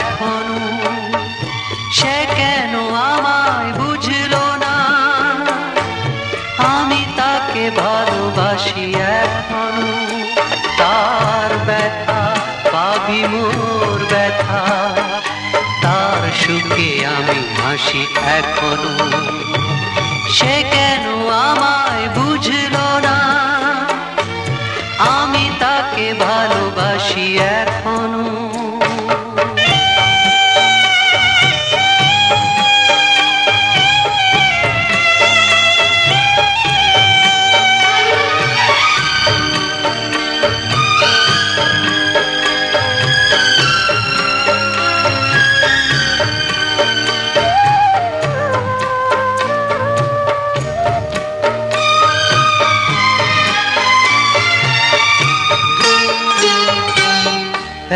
এখনো, সে কেন আমায় বুঝলো না, আমি তাকে ভালোবাসি এখনো। তার ব্যথা পাবি মোর ব্যথা, তার সুখে আমি হাসি এখনো, সে কেন আমায় বুঝলো না, আমি তাকে ভালোবাসি এখনো।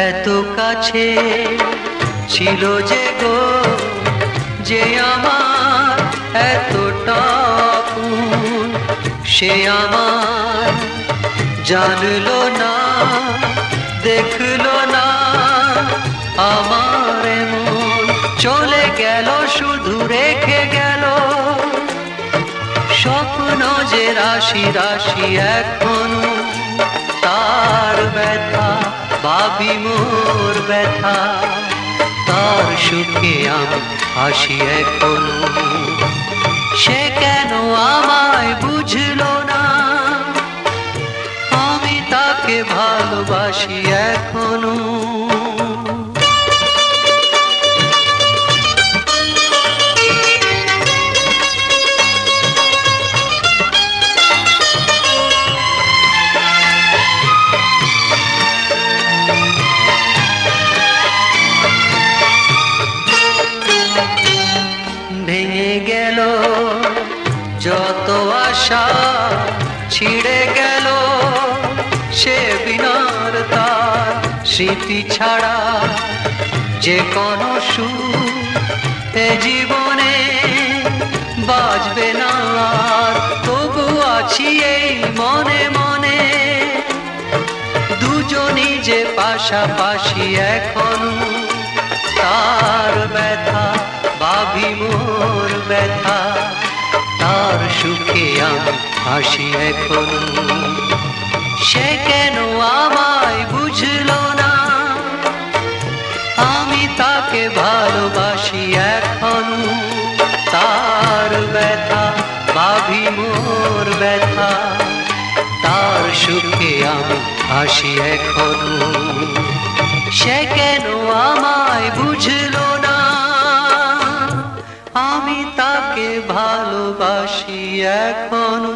এত কাছে ছিল যে গো, যে আমার এতটা আপন, সে আমার জানলো না, দেখলো না আমার এমন, চলে গেল শুধু রেখে গেল স্বপ্ন যে রাশি রাশি এখনো। তার ব্যথা ভাবি মোর ব্যথা, তার সুখে আমি হাসি এখনো, সে কেন আমায় বুঝলো না, আমি তাকে ভালোবাসি এখনো। ভেঙে গেল যত আশা, ছিঁড়ে গেল সে বিনার তার, স্মৃতি ছাড়া যে কোনো সুখ এ জীবনে বাজবে না আর, তবু আছি এই মনে মনে, দুজনই যে পাশাপাশি এখনো। তার ব্যথা ভাবি মোর ব্যথা, তার সুখে আমি হাসি এখনো, সে কেন আমায় বুঝলো না, আমি তাকে ভালোবাসি এখনো। তার ব্যথা ভাবি মোর ব্যথা, তার সুখে আমি হাসি এখনো, সে কেন আমায় বুঝলো না, আমি তাকে ভালোবাসি এখনো।